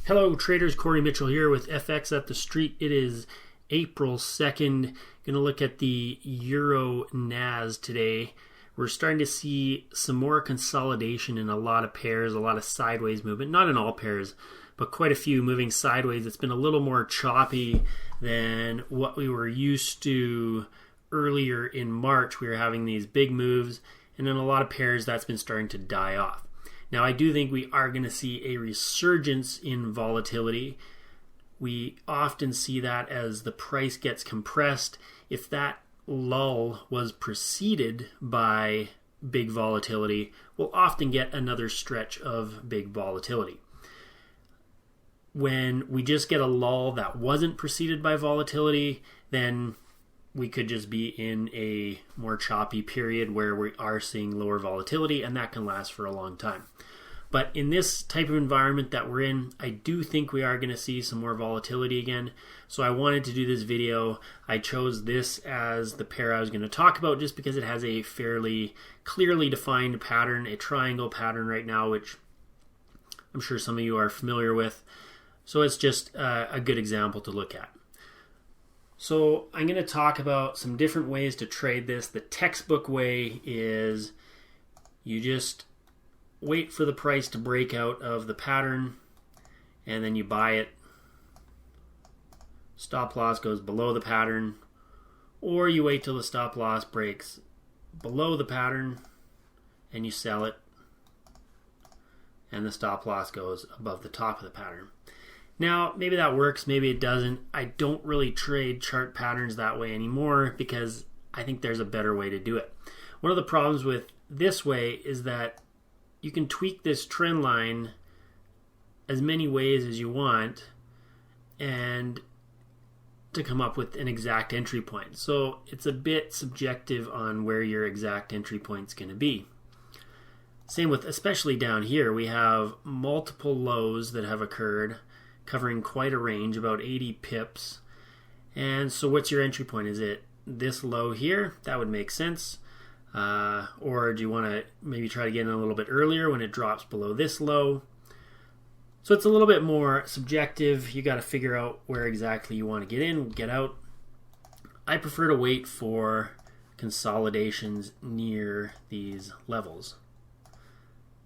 Hello traders, Corey Mitchell here with FX at the Street. It is April 2nd. Going to look at the EURNZD today. We're starting to see some more consolidation in a lot of pairs, a lot of sideways movement. Not in all pairs, but quite a few moving sideways. It's been a little more choppy than what we were used to earlier in March. We were having these big moves, and in a lot of pairs that's been starting to die off. Now, I do think we are going to see a resurgence in volatility. We often see that as the price gets compressed. If that lull was preceded by big volatility, we'll often get another stretch of big volatility. When we just get a lull that wasn't preceded by volatility, then we could just be in a more choppy period where we are seeing lower volatility, and that can last for a long time. But in this type of environment that we're in, I do think we are going to see some more volatility again. So I wanted to do this video. I chose this as the pair I was going to talk about just because it has a fairly clearly defined pattern, a triangle pattern right now, which I'm sure some of you are familiar with. So it's just a good example to look at. So I'm going to talk about some different ways to trade this. The textbook way is you just wait for the price to break out of the pattern and then you buy it. Stop loss goes below the pattern, or you wait till the stop loss breaks below the pattern and you sell it and the stop loss goes above the top of the pattern. Now, maybe that works, maybe it doesn't. I don't really trade chart patterns that way anymore because I think there's a better way to do it. One of the problems with this way is that you can tweak this trend line as many ways as you want and to come up with an exact entry point. So it's a bit subjective on where your exact entry point's going to be. Same with, especially down here, we have multiple lows that have occurred covering quite a range, about 80 pips. And so what's your entry point? Is it this low here? That would make sense. Or do you want to maybe try to get in a little bit earlier when it drops below this low? So it's a little bit more subjective. You got to figure out where exactly you want to get in, get out. I prefer to wait for consolidations near these levels.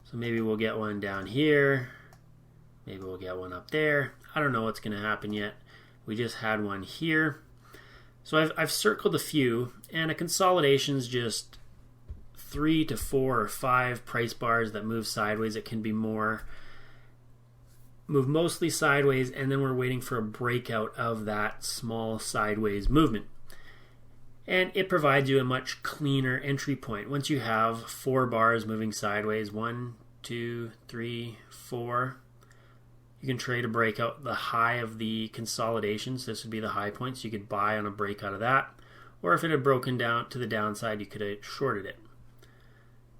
So maybe we'll get one down here. Maybe we'll get one up there. I don't know what's going to happen yet. We just had one here. So I've circled a few, and a consolidation is just 3 to 4 or 5 price bars that move sideways. It can be more. Move mostly sideways, and then we're waiting for a breakout of that small sideways movement. And it provides you a much cleaner entry point. Once you have 4 bars moving sideways, 1, 2, 3, 4, you can trade a breakout, the high of the consolidations. This would be the high point, so you could buy on a breakout of that. Or if it had broken down to the downside, you could have shorted it.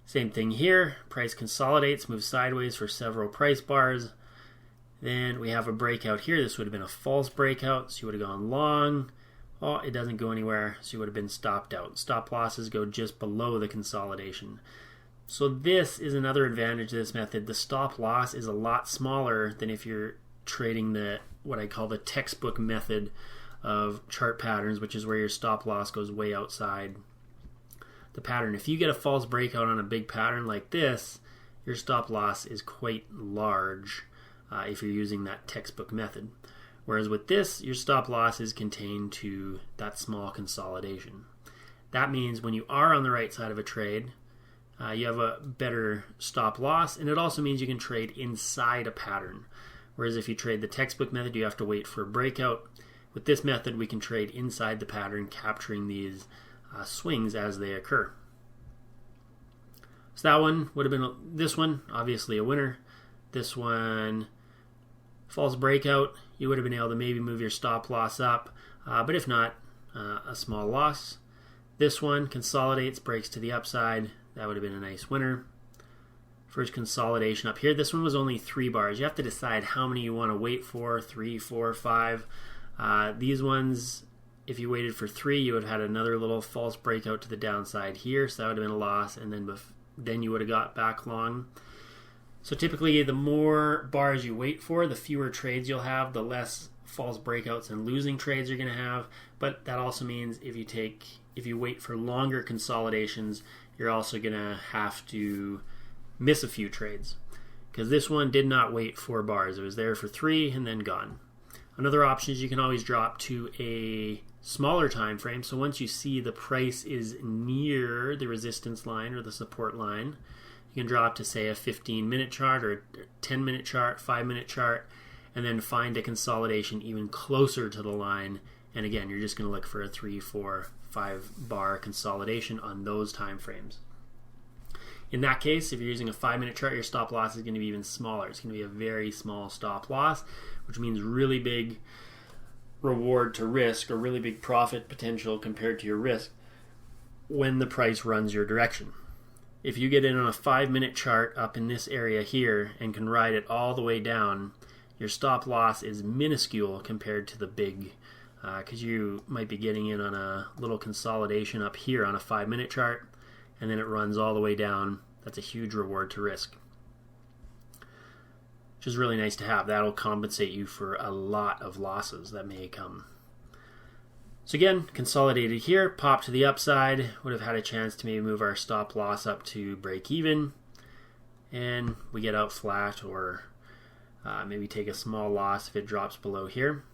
Same thing here. Price consolidates, moves sideways for several price bars. Then we have a breakout here. This would have been a false breakout, so you would have gone long. Oh, it doesn't go anywhere, so you would have been stopped out. Stop losses go just below the consolidation. So this is another advantage of this method. The stop loss is a lot smaller than if you're trading the what I call the textbook method of chart patterns, which is where your stop loss goes way outside the pattern. If you get a false breakout on a big pattern like this, your stop loss is quite large if you're using that textbook method. Whereas with this, your stop loss is contained to that small consolidation. That means when you are on the right side of a trade, you have a better stop loss, and it also means you can trade inside a pattern. Whereas if you trade the textbook method, you have to wait for a breakout. With this method, we can trade inside the pattern, capturing these swings as they occur. So that one would have been, this one, obviously a winner. This one, false breakout, you would have been able to maybe move your stop loss up, but if not, a small loss. This one consolidates, breaks to the upside. That would have been a nice winner. First consolidation up here. This one was only 3 bars. You have to decide how many you want to wait for, 3, 4, 5. These ones, if you waited for 3, you would have had another little false breakout to the downside here, so that would have been a loss, and then you would have got back long. So typically the more bars you wait for, the fewer trades you'll have, the less false breakouts and losing trades you're going to have. But that also means if you wait for longer consolidations, you're also going to have to miss a few trades. Because this one did not wait 4 bars. It was there for 3 and then gone. Another option is you can always drop to a smaller time frame. So once you see the price is near the resistance line or the support line, you can drop to, say, a 15-minute chart or a 10-minute chart, 5-minute chart, and then find a consolidation even closer to the line. And again, you're just going to look for a 3, 4, 5 bar consolidation on those time frames. In that case, if you're using a 5-minute chart, your stop loss is going to be even smaller. It's going to be a very small stop loss, which means really big reward to risk or really big profit potential compared to your risk when the price runs your direction. If you get in on a 5-minute chart up in this area here and can ride it all the way down, your stop loss is minuscule compared to the big, because you might be getting in on a little consolidation up here on a 5-minute chart, and then it runs all the way down. That's a huge reward to risk, which is really nice to have. That'll compensate you for a lot of losses that may come. So again, consolidated here, pop to the upside, would have had a chance to maybe move our stop loss up to break even, and we get out flat, or maybe take a small loss if it drops below here.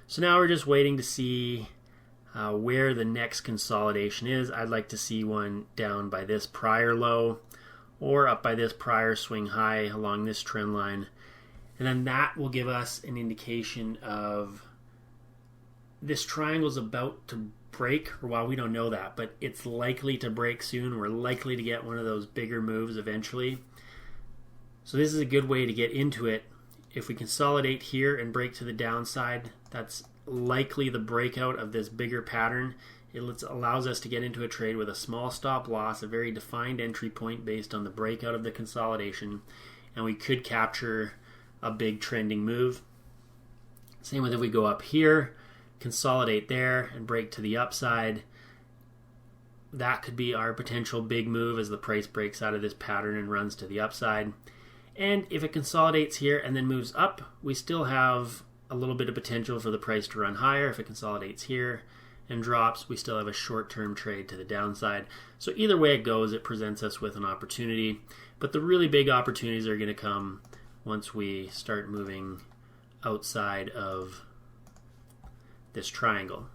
So now we're just waiting to see where the next consolidation is. I'd like to see one down by this prior low or up by this prior swing high along this trend line. And then that will give us an indication of this triangle is about to break, or well, we don't know that, but it's likely to break soon. We're likely to get one of those bigger moves eventually. So this is a good way to get into it. If we consolidate here and break to the downside, that's likely the breakout of this bigger pattern. It allows us to get into a trade with a small stop loss, a very defined entry point based on the breakout of the consolidation, and we could capture a big trending move. Same with if we go up here, consolidate there, and break to the upside. That could be our potential big move as the price breaks out of this pattern and runs to the upside. And if it consolidates here and then moves up, we still have a little bit of potential for the price to run higher. If it consolidates here and drops, we still have a short-term trade to the downside. So either way it goes, it presents us with an opportunity. But the really big opportunities are going to come once we start moving outside of this triangle.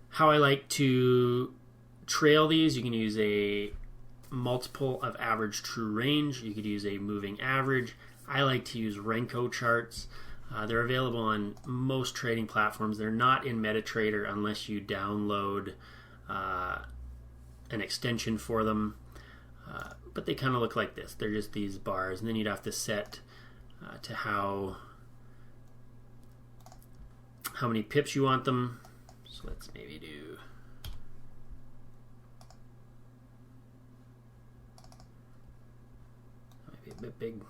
How I like to trail these, you can use a multiple of average true range. You could use a moving average. I like to use Renko charts. They're available on most trading platforms. They're not in MetaTrader unless you download an extension for them. But they kind of look like this. They're just these bars, and then you'd have to set to how many pips you want them. So let's maybe do maybe a bit big.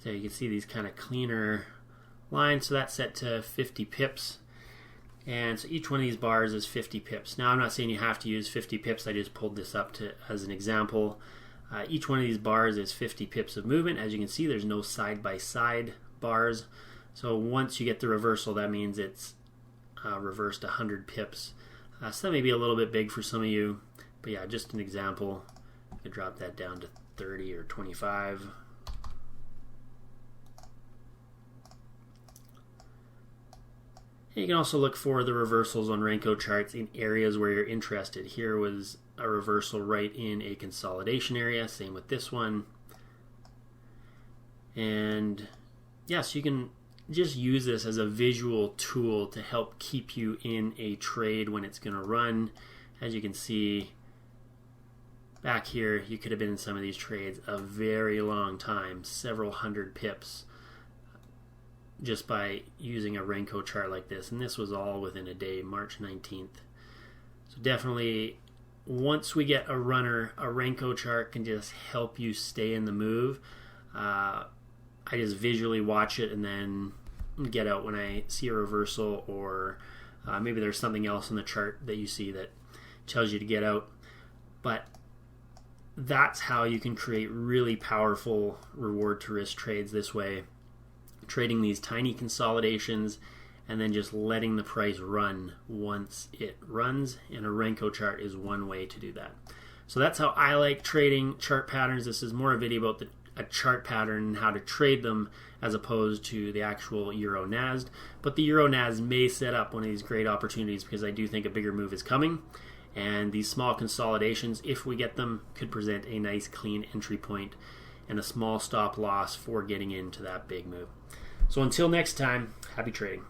So you can see these kind of cleaner lines. So that's set to 50 pips. And so each one of these bars is 50 pips. Now I'm not saying you have to use 50 pips. I just pulled this up as an example. Each one of these bars is 50 pips of movement. As you can see, there's no side-by-side bars. So once you get the reversal, that means it's reversed 100 pips. So that may be a little bit big for some of you. But yeah, just an example. You could drop that down to 30 or 25. You can also look for the reversals on Renko charts in areas where you're interested. Here was a reversal right in a consolidation area. Same with this one. And yes, you can just use this as a visual tool to help keep you in a trade when it's going to run. As you can see back here, you could have been in some of these trades a very long time, several hundred pips, just by using a Renko chart like this. And this was all within a day, March 19th. So definitely, once we get a runner, a Renko chart can just help you stay in the move. I just visually watch it and then get out when I see a reversal, or maybe there's something else in the chart that you see that tells you to get out. But that's how you can create really powerful reward to risk trades this way, trading these tiny consolidations and then just letting the price run once it runs, and a Renko chart is one way to do that. So that's how I like trading chart patterns. This is more a video about a chart pattern and how to trade them as opposed to the actual EURNZD. But the EURNZD may set up one of these great opportunities, because I do think a bigger move is coming, and these small consolidations, if we get them, could present a nice clean entry point and a small stop loss for getting into that big move. So until next time, happy trading.